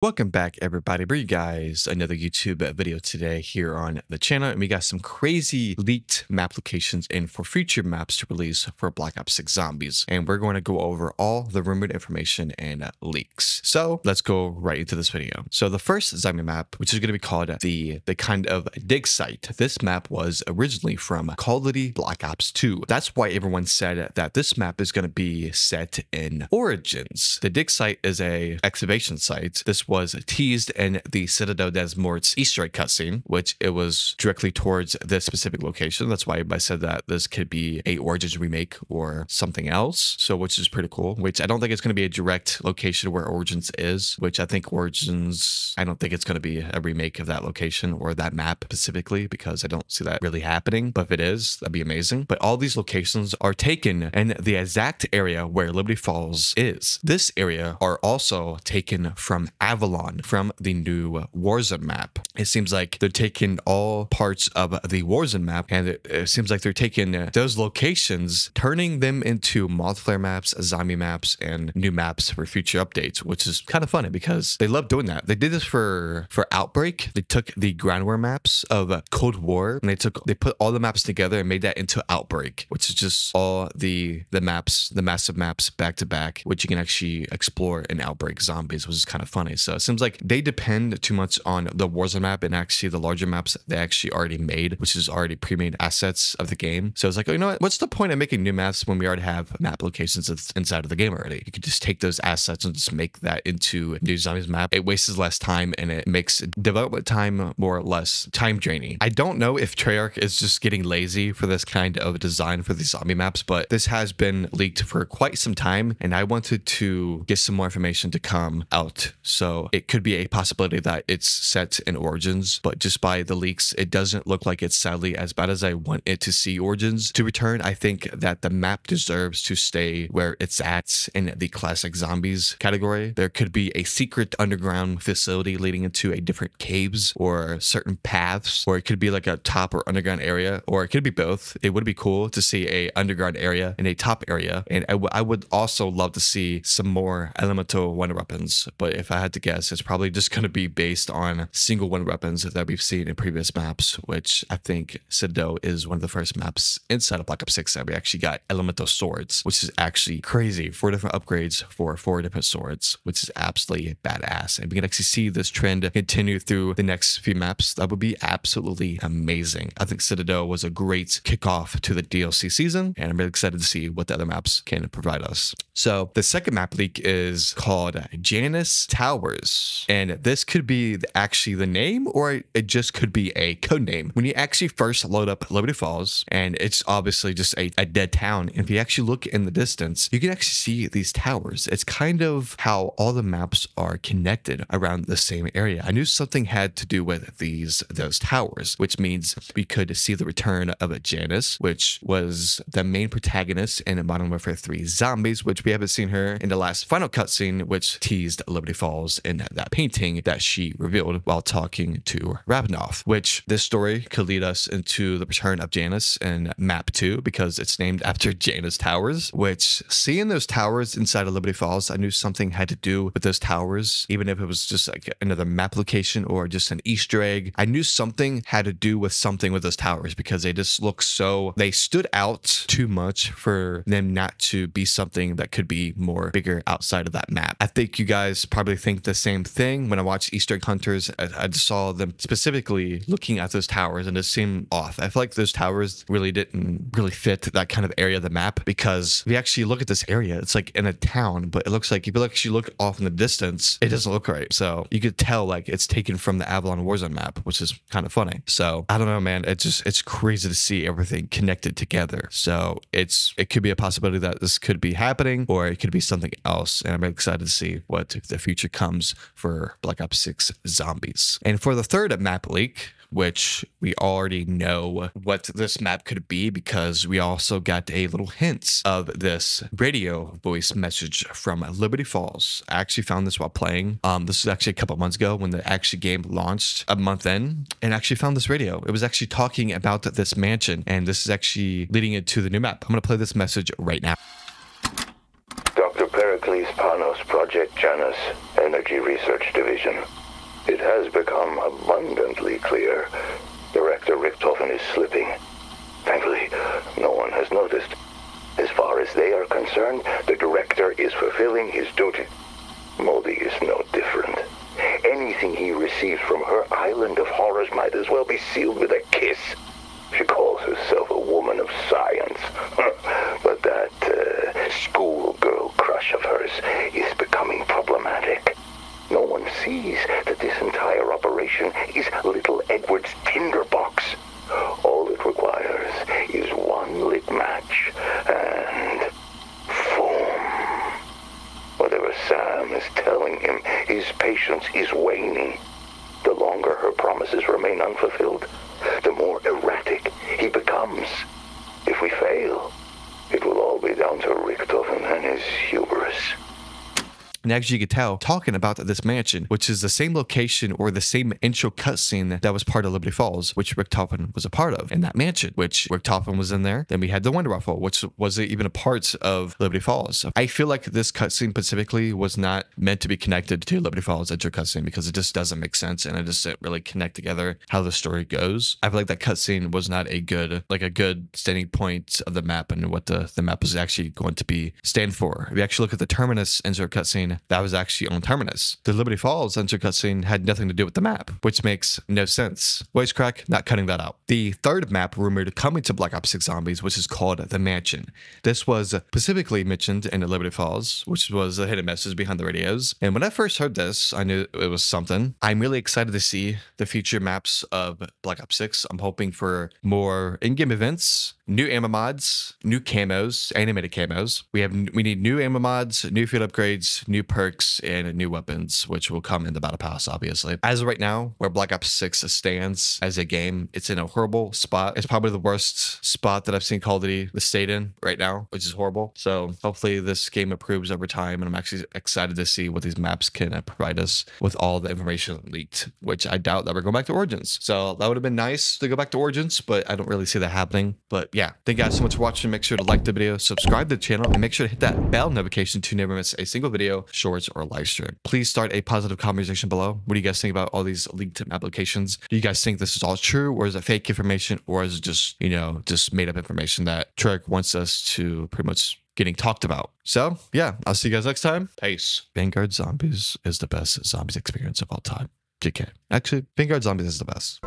Welcome back, everybody. Bring you guys another YouTube video today here on the channel, and we got some crazy leaked map locations in for future maps to release for Black Ops 6 Zombies, and we're going to go over all the rumored information and leaks. So let's go right into this video. So the first zombie map, which is going to be called the kind of dig site. This map was originally from Call of Duty Black Ops 2. That's why everyone said that this map is going to be set in Origins. The dig site is a excavation site. This was teased in the Citadel des Morts Easter egg cutscene, which it was directly towards this specific location. That's why everybody said that this could be a Origins remake or something else. So, which is pretty cool, which I don't think it's going to be a direct location where Origins is, which I think Origins, I don't think it's going to be a remake of that location or that map specifically, because I don't see that really happening. But if it is, that'd be amazing. But all these locations are taken in the exact area where Liberty Falls is. This area are also taken from Avalon, from the new Warzone map. It seems like they're taking all parts of the Warzone map, and it seems like they're taking those locations, turning them into multiplayer maps, zombie maps, and new maps for future updates, which is kind of funny because they love doing that. They did this for Outbreak. They took the ground war maps of Cold War, and they put all the maps together and made that into Outbreak, which is just all the maps, the massive maps back to back, which you can actually explore in Outbreak Zombies, which is kind of funny. So it seems like they depend too much on the Warzone map, and actually the larger maps they actually already made, which is already pre-made assets of the game. So it's like, oh, you know what? What's the point of making new maps when we already have map locations inside of the game already? You could just take those assets and just make that into a new zombies map. It wastes less time and it makes development time more or less time draining. I don't know if Treyarch is just getting lazy for this kind of design for these zombie maps, but this has been leaked for quite some time, and I wanted to get some more information to come out. So it could be a possibility that it's set in Origins, but just by the leaks, it doesn't look like it's sadly as bad as I want it to see Origins to return. I think that the map deserves to stay where it's at in the classic zombies category. There could be a secret underground facility leading into a different caves or certain paths, or it could be like a top or underground area, or it could be both. It would be cool to see a underground area and a top area, and I would also love to see some more elemental wonder weapons, but if I had to guess, it's probably just going to be based on single wonder weapons that we've seen in previous maps, which I think Citadel is one of the first maps inside of Black Ops 6 that we actually got elemental swords, which is actually crazy. 4 different upgrades for 4 different swords, which is absolutely badass. And we can actually see this trend continue through the next few maps. That would be absolutely amazing. I think Citadel was a great kickoff to the DLC season, and I'm really excited to see what the other maps can provide us. So the second map leak is called Janus Towers, and this could be actually the name, or it just could be a code name. When you actually first load up Liberty Falls, and it's obviously just a dead town, and if you actually look in the distance, you can actually see these towers. It's kind of how all the maps are connected around the same area. I knew something had to do with those towers, which means we could see the return of a Janus, which was the main protagonist in Modern Warfare 3 Zombies, which we haven't seen her in the last final cutscene, which teased Liberty Falls in that painting that she revealed while talking to Rabinoff, which this story could lead us into the return of Janus in map 2, because it's named after Janus Towers, which seeing those towers inside of Liberty Falls, I knew something had to do with those towers, even if it was just like another map location or just an Easter egg. I knew something had to do with something with those towers, because they just look so, they stood out too much for them not to be something that could be more bigger outside of that map. I think you guys probably think the same thing. When I watched Easter egg hunters, I just saw them specifically looking at those towers, and it seemed off. I feel like those towers really didn't really fit that kind of area of the map, because if you actually look at this area, it's like in a town, but it looks like if you actually look off in the distance, it doesn't look right. So you could tell like it's taken from the Avalon Warzone map, which is kind of funny. So I don't know, man. It's crazy to see everything connected together. So it could be a possibility that this could be happening, or it could be something else. And I'm really excited to see what the future comes for Black Ops 6 Zombies. And for the third map leak, which we already know what this map could be, because we also got a little hint of this radio voice message from Liberty Falls. I actually found this while playing. This was actually a couple months ago when the actual game launched, a month in, and actually found this radio. It was actually talking about this mansion, and this is actually leading into the new map. I'm going to play this message right now. Dr. Perrin Hercules Panos Project Janus Energy Research Division. It has become abundantly clear. Director Richtofen is slipping. Thankfully, no one has noticed. As far as they are concerned, the director is fulfilling his duty. Moldy is no different. Anything he receives from her island of horrors might as well be sealed with a kiss. She calls herself a woman of science. But that schoolgirl crush of hers is becoming problematic. No one sees that this entire operation is little Edward's tinderbox. All it requires is one lit match and foam. Whatever Sam is telling him, his patience is waning. The longer her promises remain unfulfilled, the more erratic he becomes. If we fail, it will all be down to Richtofen and his hubris. And as you could tell, talking about this mansion, which is the same location or the same intro cutscene that was part of Liberty Falls, which Richtofen was a part of, in that mansion, which Richtofen was in there. Then we had the Wonder Waffle, which wasn't even a part of Liberty Falls. I feel like this cutscene specifically was not meant to be connected to Liberty Falls intro cutscene because it just doesn't make sense and it just doesn't really connect together how the story goes. I feel like that cutscene was not a good standing point of the map and what the map was actually going to be stand for. If you actually look at the Terminus intro cutscene, that was actually on Terminus. The Liberty Falls intro cutscene had nothing to do with the map, which makes no sense. Voice crack, not cutting that out. The third map rumored coming to Black Ops 6 Zombies, which is called The Mansion. This was specifically mentioned in the Liberty Falls, which was a hidden message behind the radios. And when I first heard this, I knew it was something. I'm really excited to see the future maps of Black Ops 6. I'm hoping for more in-game events, new ammo mods, new camos, animated camos. We need new ammo mods, new field upgrades, new perks, and new weapons, which will come in the battle pass, obviously. As of right now, where Black Ops 6 stands as a game, it's in a horrible spot. It's probably the worst spot that I've seen Call of Duty stayed in right now, which is horrible. So hopefully this game improves over time, and I'm actually excited to see what these maps can provide us with all the information leaked, which I doubt that we're going back to Origins. So that would have been nice to go back to Origins, but I don't really see that happening. But yeah, thank you guys so much for watching. Make sure to like the video, subscribe to the channel, and make sure to hit that bell notification to never miss a single video, shorts, or live stream. Please start a positive conversation below. What do you guys think about all these leaked applications? Do you guys think this is all true, or is it fake information, or is it just, just made up information that Treyarch wants us to pretty much getting talked about? So yeah, I'll see you guys next time. Peace. Vanguard Zombies is the best zombies experience of all time. JK. Actually, Vanguard Zombies is the best.